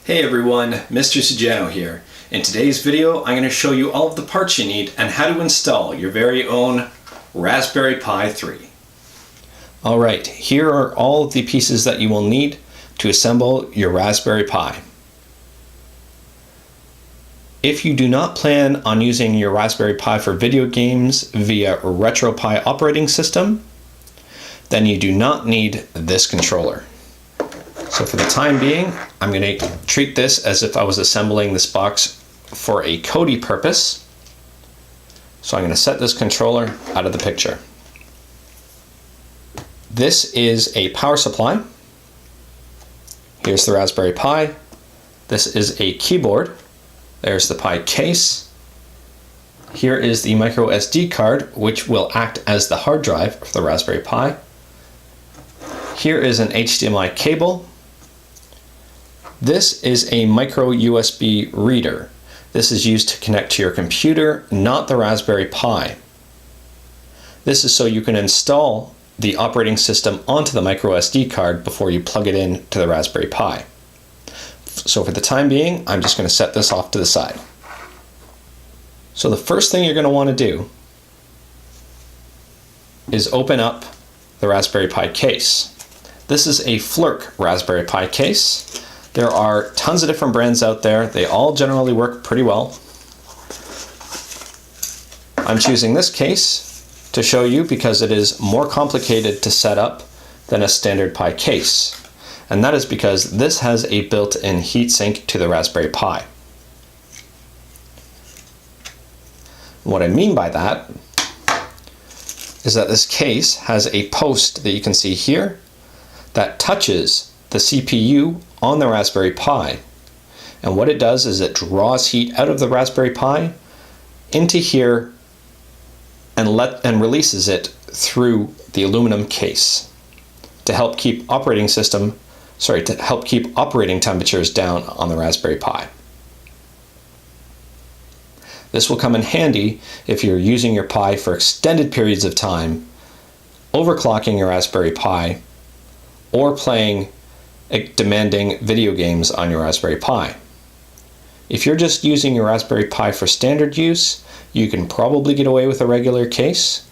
Hey everyone, Mr. Sujano here. In today's video, I'm going to show you all of the parts you need and how to install your very own Raspberry Pi 3. Alright, here are all of the pieces that you will need to assemble your Raspberry Pi. If you do not plan on using your Raspberry Pi for video games via RetroPie operating system, then you do not need this controller. So for the time being, I'm going to treat this as if I was assembling this box for a Kodi purpose. So I'm going to set this controller out of the picture. This is a power supply. Here's the Raspberry Pi. This is a keyboard. There's the Pi case. Here is the MicroSD card, which will act as the hard drive for the Raspberry Pi. Here is an HDMI cable. This is a micro USB reader. This is used to connect to your computer, not the Raspberry Pi. This is so you can install the operating system onto the microSD card before you plug it in to the Raspberry Pi. So for the time being, I'm just going to set this off to the side. So the first thing you're going to want to do is open up the Raspberry Pi case. This is a Flirk Raspberry Pi case. There are tons of different brands out there. They all generally work pretty well. I'm choosing this case to show you because it is more complicated to set up than a standard Pi case. And that is because this has a built-in heatsink to the Raspberry Pi. What I mean by that is that this case has a post that you can see here that touches the CPU on the Raspberry Pi. And what it does is it draws heat out of the Raspberry Pi into here and releases it through the aluminum case to help keep operating temperatures down on the Raspberry Pi. This will come in handy if you're using your Pi for extended periods of time, overclocking your Raspberry Pi, or playing demanding video games on your Raspberry Pi. If you're just using your Raspberry Pi for standard use, you can probably get away with a regular case,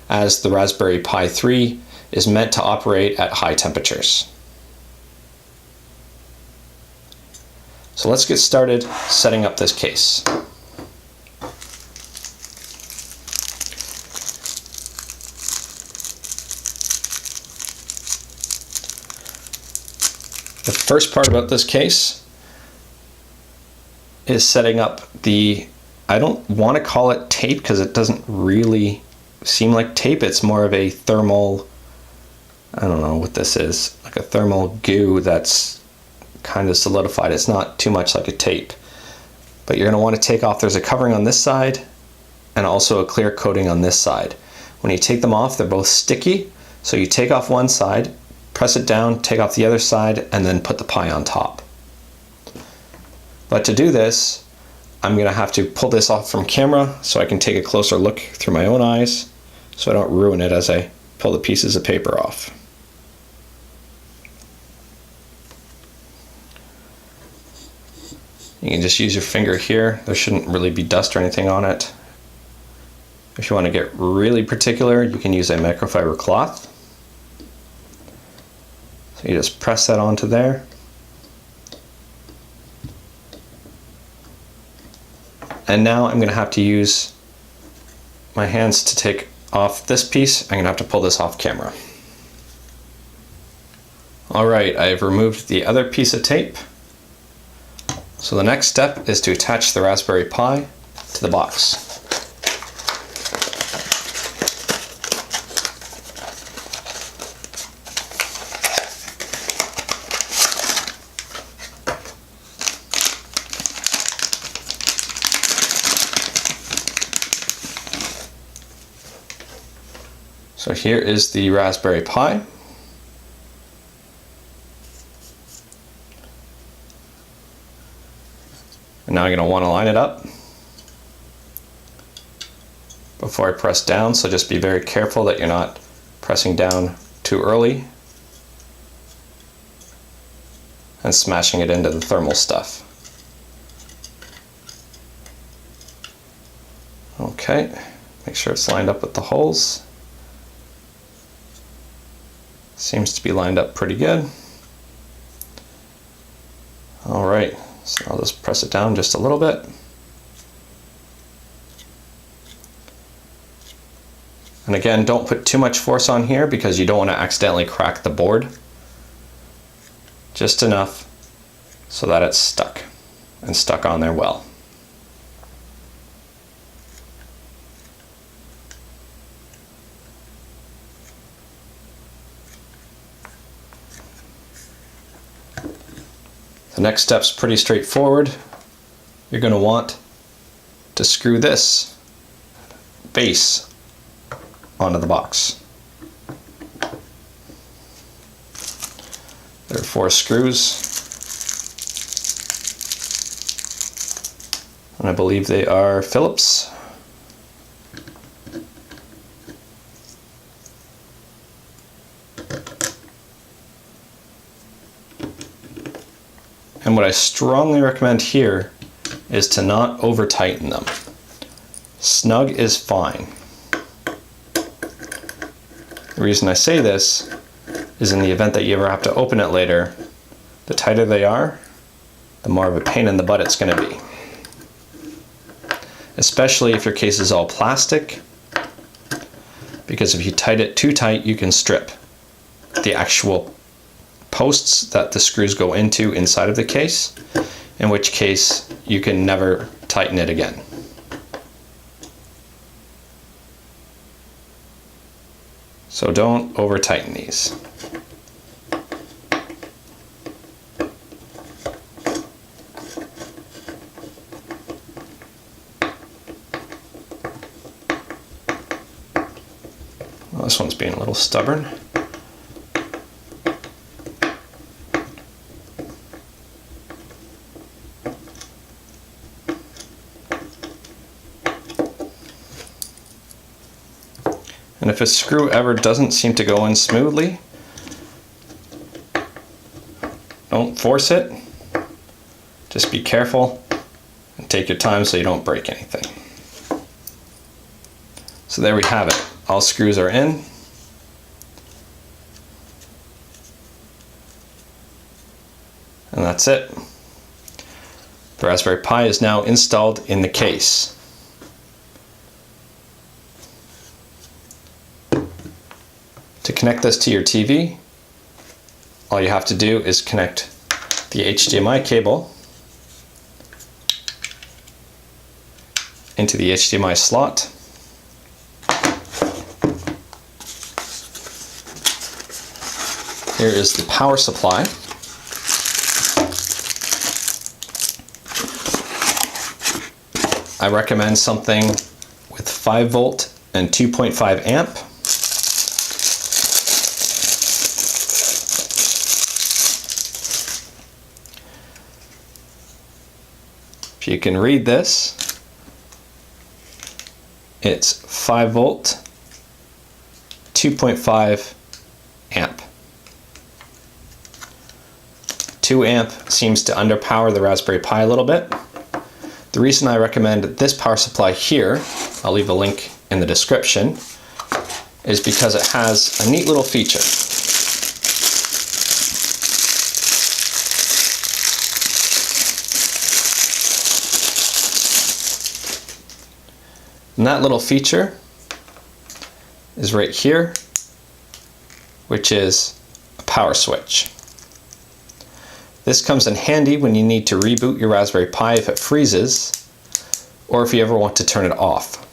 as the Raspberry Pi 3 is meant to operate at high temperatures. So let's get started setting up this case. The first part about this case is setting up I don't want to call it tape because it doesn't really seem like tape. It's more of a thermal, I don't know what this is, like a thermal goo that's kind of solidified. It's not too much like a tape. But you're going to want to take off, there's a covering on this side and also a clear coating on this side. When you take them off, they're both sticky. So you take off one side, press it down, take off the other side, and then put the Pi on top. But to do this, I'm going to have to pull this off from camera so I can take a closer look through my own eyes so I don't ruin it as I pull the pieces of paper off. You can just use your finger here. There shouldn't really be dust or anything on it. If you want to get really particular, you can use a microfiber cloth. So you just press that onto there. And now I'm going to have to use my hands to take off this piece. I'm going to have to pull this off camera. Alright, I've removed the other piece of tape. So the next step is to attach the Raspberry Pi to the box. So here is the Raspberry Pi. And now I'm going to want to line it up before I press down, so just be very careful that you're not pressing down too early. and smashing it into the thermal stuff. Okay, make sure it's lined up with the holes. Seems to be lined up pretty good. All right, so I'll just press it down just a little bit. And again, don't put too much force on here because you don't want to accidentally crack the board. Just enough so that it's stuck and stuck on there well. The next step's pretty straightforward. You're going to want to screw this base onto the box. There are 4 screws, and I believe they are Phillips. And what I strongly recommend here is to not over tighten them. Snug is fine. The reason I say this is in the event that you ever have to open it later, the tighter they are, the more of a pain in the butt it's going to be. Especially if your case is all plastic, because if you tighten it too tight, you can strip the actual posts that the screws go into inside of the case, in which case you can never tighten it again. So don't over tighten these. Well, this one's being a little stubborn. And if a screw ever doesn't seem to go in smoothly, don't force it. Just be careful and take your time so you don't break anything. So there we have it. All screws are in. And that's it. The Raspberry Pi is now installed in the case. To connect this to your TV, all you have to do is connect the HDMI cable into the HDMI slot. Here is the power supply. I recommend something with 5 volt and 2.5 amp. If you can read this, it's 5 volt, 2.5 amp. 2 amp seems to underpower the Raspberry Pi a little bit. The reason I recommend this power supply here, I'll leave a link in the description, is because it has a neat little feature. And that little feature is right here, which is a power switch. This comes in handy when you need to reboot your Raspberry Pi if it freezes, or if you ever want to turn it off.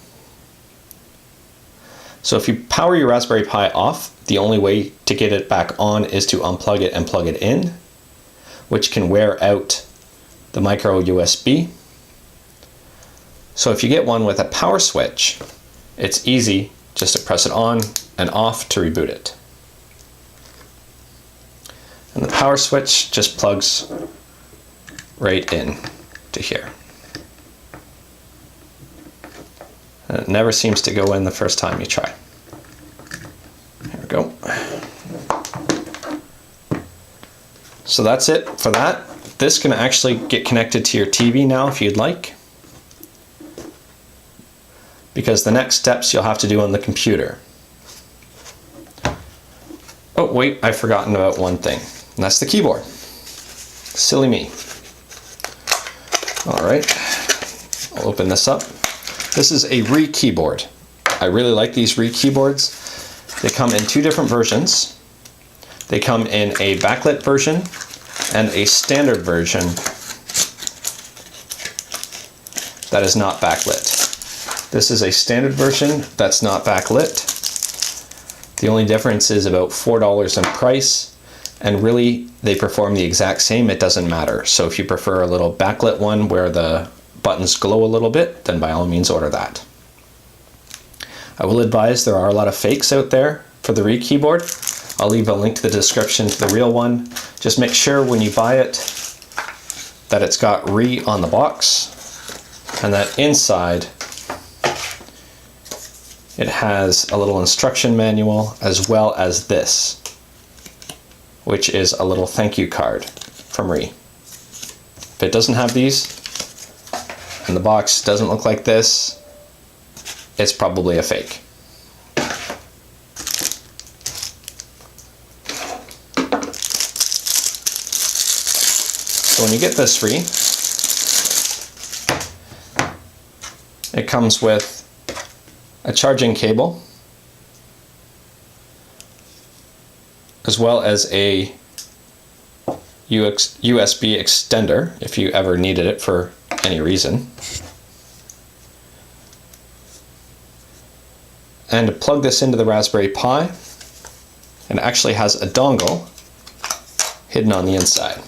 So if you power your Raspberry Pi off, the only way to get it back on is to unplug it and plug it in, which can wear out the micro USB. So if you get one with a power switch, it's easy just to press it on and off to reboot it. And the power switch just plugs right in to here. And it never seems to go in the first time you try. There we go. So that's it for that. This can actually get connected to your TV now if you'd like, because the next steps you'll have to do on the computer. Oh wait, I've forgotten about one thing, and that's the keyboard. Silly me. All right, I'll open this up. This is a Re keyboard. I really like these Re keyboards. They come in two different versions. They come in a backlit version and a standard version that is not backlit. This is a standard version that's not backlit. The only difference is about $4 in price, and really they perform the exact same. It doesn't matter. So if you prefer a little backlit one where the buttons glow a little bit, then by all means order that. I will advise there are a lot of fakes out there for the Re keyboard. I'll leave a link to the description to the real one. Just make sure when you buy it that it's got Re on the box, and that inside it has a little instruction manual, as well as this, which is a little thank you card from Re. If it doesn't have these, and the box doesn't look like this, it's probably a fake. So when you get this Re, it comes with a charging cable, as well as a USB extender if you ever needed it for any reason. And to plug this into the Raspberry Pi, it actually has a dongle hidden on the inside.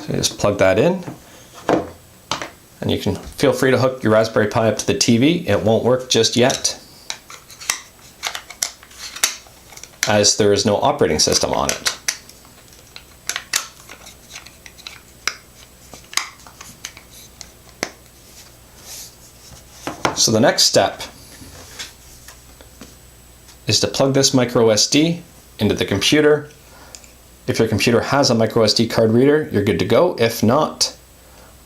So you just plug that in, and you can feel free to hook your Raspberry Pi up to the TV. It won't work just yet, as there is no operating system on it. So the next step is to plug this MicroSD into the computer. If your computer has a MicroSD card reader, you're good to go. If not,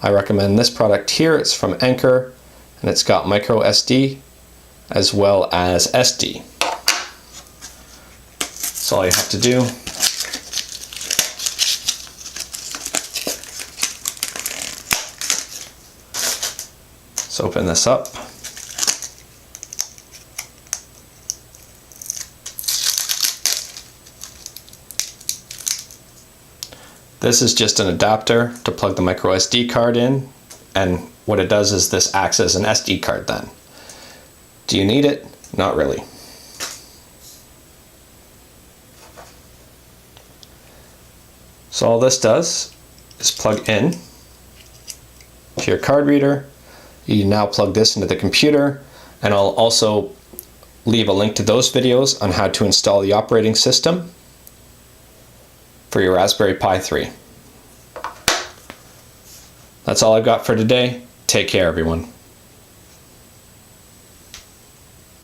I recommend this product here. It's from Anker, and it's got MicroSD as well as SD. That's all you have to do. Let's open this up. This is just an adapter to plug the MicroSD card in, and what it does is this acts as an SD card then. Do you need it? Not really. So all this does is plug in to your card reader. You now plug this into the computer, and I'll also leave a link to those videos on how to install the operating system for your Raspberry Pi 3. That's all I've got for today. Take care, everyone.